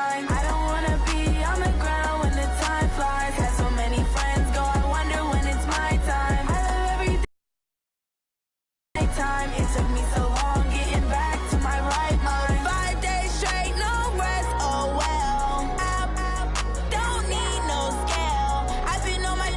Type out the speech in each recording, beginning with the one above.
time. I don't wanna be on the ground when the time flies. Had so many friends go, I wonder when it's my time. I love every day time. It took me so long getting back to my right mind. 5 days straight, no rest, oh well. I don't need no scale. I've been on my,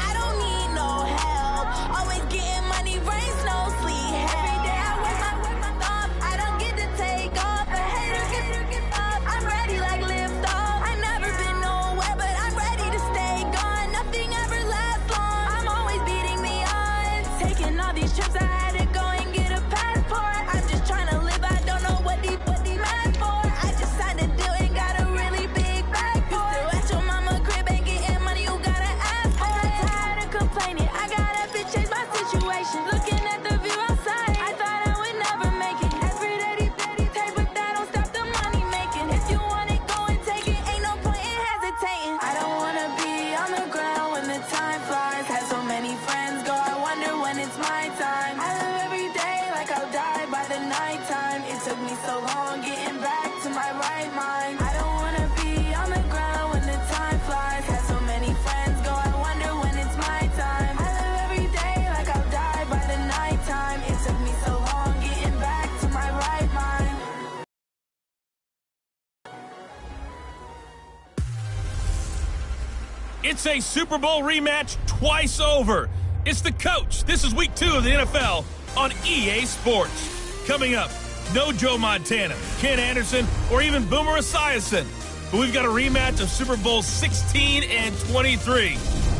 I don't need no help. Always getting money, rain, snow, sleet, every day I work my thumb. I don't get to take off. A hater get up. I'm ready like lift off. I've never been nowhere, but I'm ready to stay gone. Nothing ever lasts long. I'm always beating the odds. Taking all these trips, I had to go and get a passport. I'm just trying to live, I don't know what the mad for. I just signed a deal and got a really big bag for it. Still at your mama crib and getting money, you gotta ask for it. I'm tired of complaining, I got up and changed my situation. Looking at the view outside, I thought I would never make it. Every day, take, but that don't stop the money making. If you want it, go and take it, ain't no point in hesitating. I don't wanna be on the ground when the time flies. Had so many friends go, I wonder when it's my time. I live every day like I'll die by the nighttime. It took me so long getting back to my right mind. I don't wanna be on the ground when the time flies. Had so many friends go, I wonder when it's my time. I live every day like I'll die by the nighttime. It took me so long getting back to my right mind. It's a Super Bowl rematch twice over. It's the coach. This is week 2 of the NFL on EA Sports. Coming up, no Joe Montana, Ken Anderson, or even Boomer Esiason. But we've got a rematch of Super Bowl 16 and 23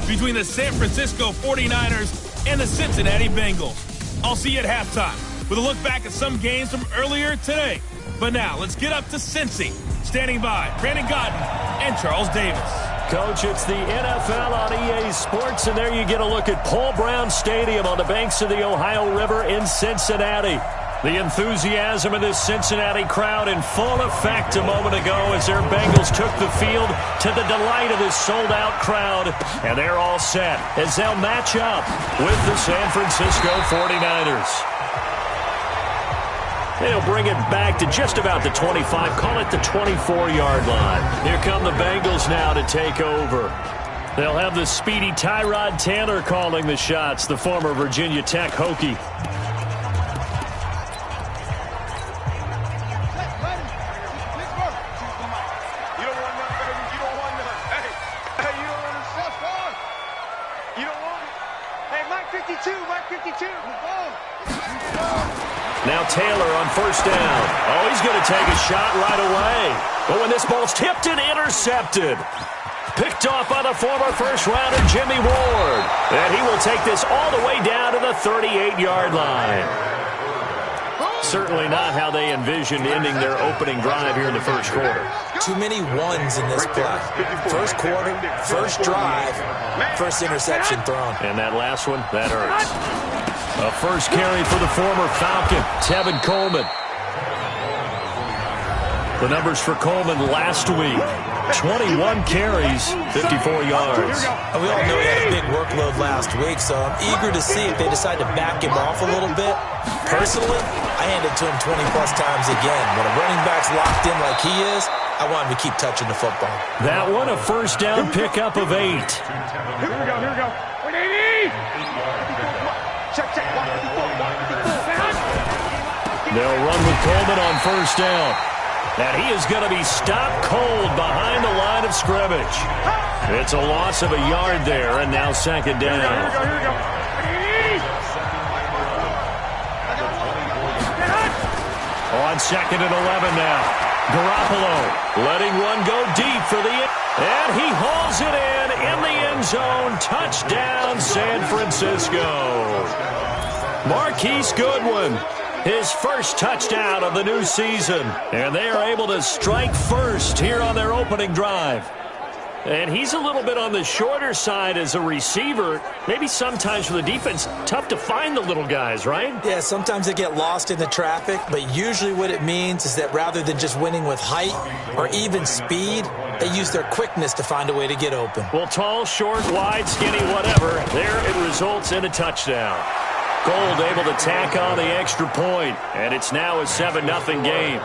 between the San Francisco 49ers and the Cincinnati Bengals. I'll see you at halftime with a look back at some games from earlier today. But now, let's get up to Cincy. Standing by, Brandon Godden and Charles Davis. Coach, it's the NFL on EA Sports, and there you get a look at Paul Brown Stadium on the banks of the Ohio River in Cincinnati. The enthusiasm of this Cincinnati crowd in full effect a moment ago as their Bengals took the field to the delight of this sold-out crowd. And they're all set as they'll match up with the San Francisco 49ers. They'll bring it back to just about the 25, call it the 24-yard line. Here come the Bengals now to take over. They'll have the speedy Tyrod Taylor calling the shots, the former Virginia Tech Hokie. Now Taylor on first down. Oh, he's going to take a shot right away. But when this ball's tipped and intercepted. Picked off by the former first-rounder Jimmy Ward. And he will take this all the way down to the 38-yard line. Certainly not how they envisioned ending their opening drive here in the first quarter. Too many ones in this play. First quarter, first drive, first interception thrown. And that last one, that hurts. A first carry for the former Falcon, Tevin Coleman. The numbers for Coleman last week, 21 carries, 54 yards. We all know he had a big workload last week, so I'm eager to see if they decide to back him off a little bit. Personally, I hand it to him 20-plus times again. When a running back's locked in like he is, I want him to keep touching the football. That one, a first down pickup of 8. Here we go, here we go. 180! Check. They'll run with Coleman on first down. And he is going to be stopped cold behind the line of scrimmage. It's a loss of a yard there, and now second down. Here we go. On second and 11 now. Garoppolo letting one go deep for the... And he hauls it in the end zone. Touchdown, San Francisco. Marquise Goodwin. His first touchdown of the new season. And they are able to strike first here on their opening drive. And he's a little bit on the shorter side as a receiver. Maybe sometimes for the defense, tough to find the little guys, right? Yeah, sometimes they get lost in the traffic, but usually what it means is that rather than just winning with height or even speed, they use their quickness to find a way to get open. Well, tall, short, wide, skinny, whatever, there it results in a touchdown. Gold able to tack on the extra point, and it's now a 7-0 game.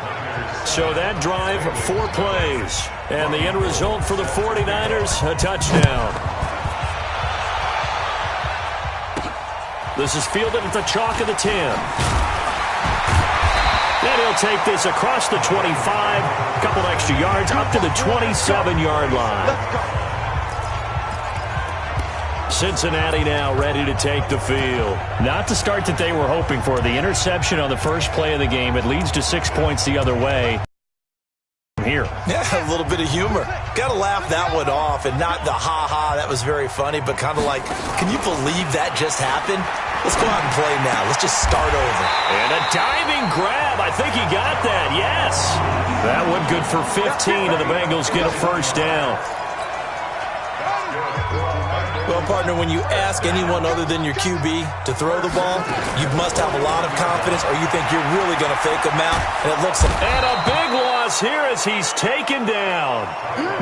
So that drive, 4 plays. And the end result for the 49ers, a touchdown. This is fielded at the chalk of the 10. And he'll take this across the 25, a couple extra yards, up to the 27-yard line. Cincinnati now ready to take the field. Not the start that they were hoping for. The interception on the first play of the game. It leads to 6 points the other way. Here. Yeah, a little bit of humor. Got to laugh that one off, and not the ha-ha, that was very funny, but kind of like, can you believe that just happened? Let's go out and play now. Let's just start over. And a diving grab. I think he got that. Yes. That one good for 15, and the Bengals get a first down. Well, partner, when you ask anyone other than your QB to throw the ball, you must have a lot of confidence, or you think you're really going to fake them out, and it looks like... And a big loss here as he's taken down.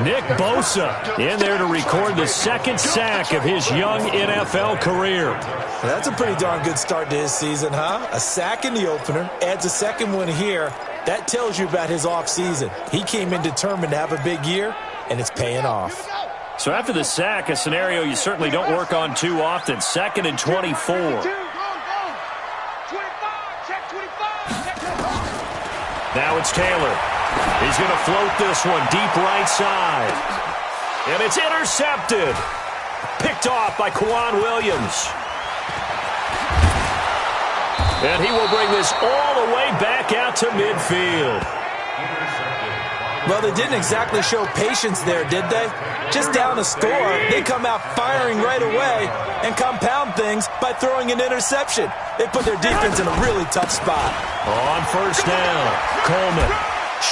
Nick Bosa in there to record the second sack of his young NFL career. That's a pretty darn good start to his season, huh? A sack in the opener, adds a second one here. That tells you about his offseason. He came in determined to have a big year, and it's paying off. So after the sack, a scenario you certainly don't work on too often. 2nd and 24. Now it's Taylor. He's going to float this one deep right side. And it's intercepted. Picked off by Kwan Williams. And he will bring this all the way back out to midfield. Well, they didn't exactly show patience there, did they? Just down a score, they come out firing right away and compound things by throwing an interception. They put their defense in a really tough spot. On first down, Coleman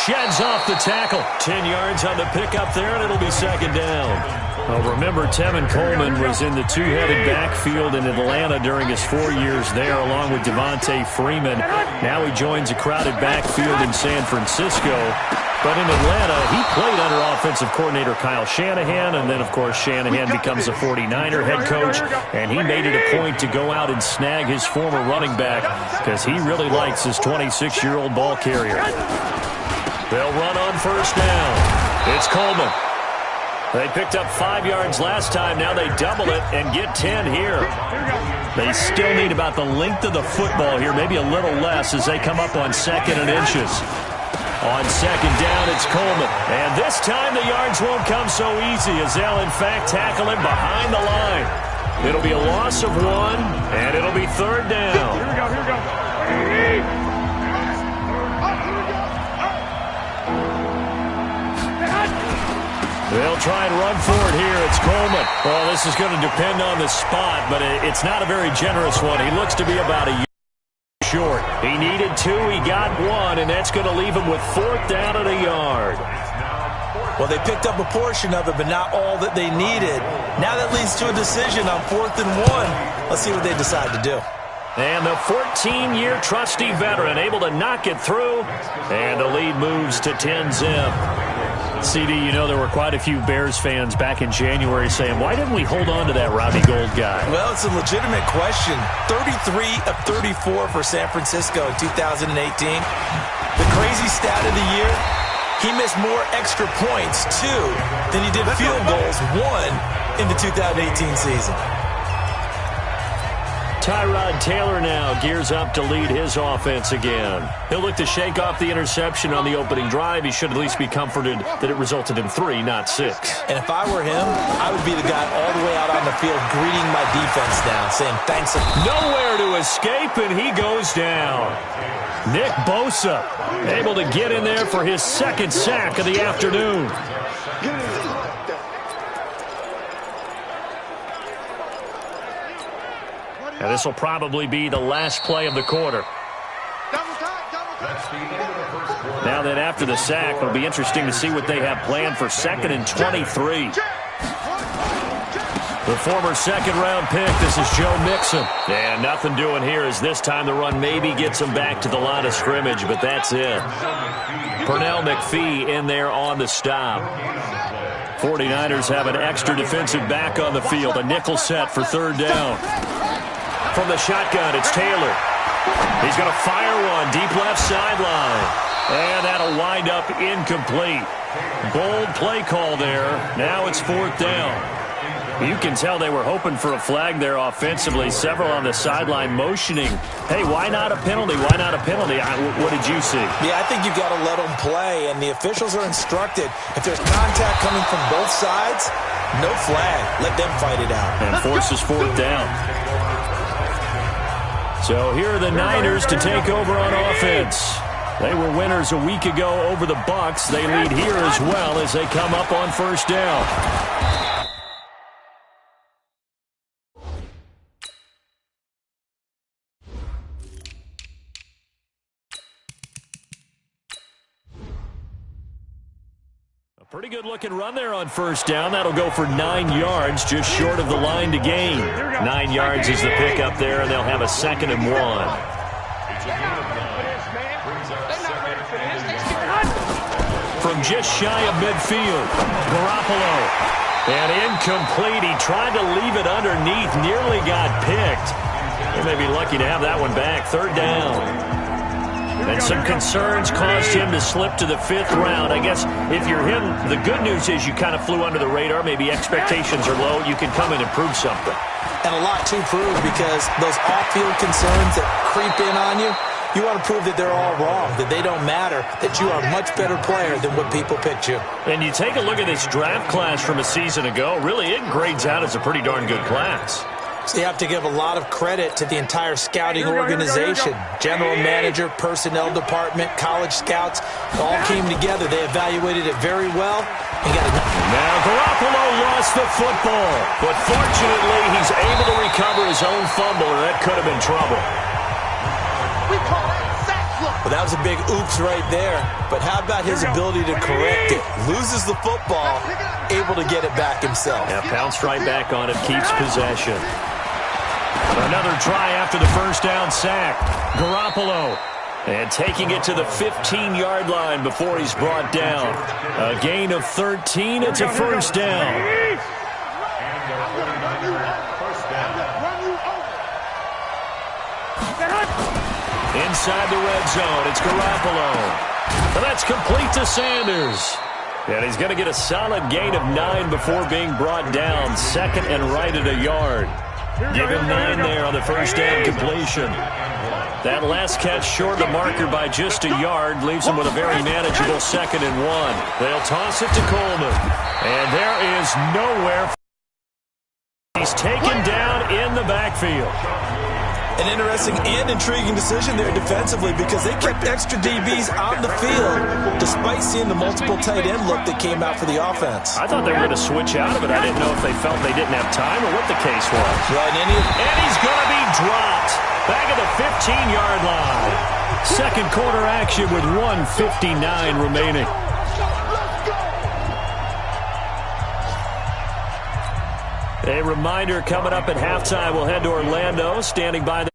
sheds off the tackle. 10 yards on the pickup there, and it'll be 2nd down. Well, remember, Tevin Coleman was in the two-headed backfield in Atlanta during his 4 years there, along with Devontae Freeman. Now he joins a crowded backfield in San Francisco. But in Atlanta, he played under offensive coordinator Kyle Shanahan, and then, of course, Shanahan becomes a 49er head coach, and he made it a point to go out and snag his former running back because he really likes his 26-year-old ball carrier. They'll run on first down. It's Coleman. They picked up 5 yards last time. Now they double it and get 10 here. They still need about the length of the football here, maybe a little less as they come up on 2nd and inches. On 2nd down, it's Coleman. And this time the yards won't come so easy as they'll, in fact, tackle him behind the line. It'll be a loss of 1, and it'll be 3rd down. Here we go, here we go. They'll try and run for it here. It's Coleman. Well, this is going to depend on the spot, but it's not a very generous one. He looks to be about a yard short. He needed 2, he got 1, and that's going to leave him with 4th down and a yard. Well, they picked up a portion of it, but not all that they needed. Now that leads to a decision on 4th and 1. Let's see what they decide to do. And the 14-year trusty veteran able to knock it through, and the lead moves to 10-zip. CD, you know there were quite a few Bears fans back in January saying, why didn't we hold on to that Robbie Gould guy? Well, it's a legitimate question. 33 of 34 for San Francisco in 2018. The crazy stat of the year, he missed more extra points, 2, than he did field goals, 1, in the 2018 season. Tyrod Taylor now gears up to lead his offense again. He'll look to shake off the interception on the opening drive. He should at least be comforted that it resulted in 3, not 6. And if I were him, I would be the guy all the way out on the field greeting my defense down, saying thanks. Nowhere to escape, and he goes down. Nick Bosa able to get in there for his 2nd sack of the afternoon. And this will probably be the last play of the quarter. Now then, after the sack, it'll be interesting to see what they have planned for 2nd and 23. The former 2nd-round pick, this is Joe Mixon. And nothing doing here as this time the run maybe gets him back to the line of scrimmage, but that's it. Pernell McPhee in there on the stop. 49ers have an extra defensive back on the field, a nickel set for 3rd down. From the shotgun, it's Taylor. He's going to fire one deep left sideline. And that'll wind up incomplete. Bold play call there. Now it's 4th down. You can tell they were hoping for a flag there offensively. Several on the sideline motioning, hey, why not a penalty? Why not a penalty? What did you see? Yeah, I think you've got to let them play, and the officials are instructed. If there's contact coming from both sides, no flag. Let them fight it out. And forces 4th down. So here are the Niners to take over on offense. They were winners a week ago over the Bucs. They lead here as well as they come up on 1st down. Pretty good looking run there on 1st down. That'll go for 9 yards, just short of the line to gain. 9 yards is the pickup there, and they'll have a 2nd and 1. From just shy of midfield, Garoppolo. And incomplete. He tried to leave it underneath, nearly got picked. They may be lucky to have that one back. 3rd down. And some concerns caused him to slip to the 5th round. I guess if you're him, the good news is you kind of flew under the radar. Maybe expectations are low. You can come in and prove something. And a lot to prove because those off-field concerns that creep in on you, you want to prove that they're all wrong, that they don't matter, that you are a much better player than what people picked you. And you take a look at this draft class from a season ago, really it grades out as a pretty darn good class. So you have to give a lot of credit to the entire scouting organization. General manager, personnel department, college scouts, all came together. They evaluated it very well. Now Garoppolo lost the football, but fortunately he's able to recover his own fumble, and that could have been trouble. Well, that was a big oops right there. But how about his ability to correct it? Loses the football, able to get it back himself. Yeah, bounced right back on it, keeps possession. Another try after the 1st down sack. Garoppolo. And taking it to the 15-yard line before he's brought down. A gain of 13. It's a 1st down. Inside the red zone, it's Garoppolo. And that's complete to Sanders. And he's going to get a solid gain of 9 before being brought down. 2nd and right at a yard. Give him 9 there on the 1st down completion. That last catch short of the marker by just a yard leaves him with a very manageable 2nd and 1. They'll toss it to Coleman. And there is nowhere. He's taken down in the backfield. An interesting and intriguing decision there defensively because they kept extra DBs on the field despite seeing the multiple tight end look that came out for the offense. I thought they were going to switch out of it. I didn't know if they felt they didn't have time or what the case was. Right, and he's going to be dropped back at the 15-yard line. 2nd quarter action with 1:59 remaining. A reminder coming up at halftime. We'll head to Orlando. Standing by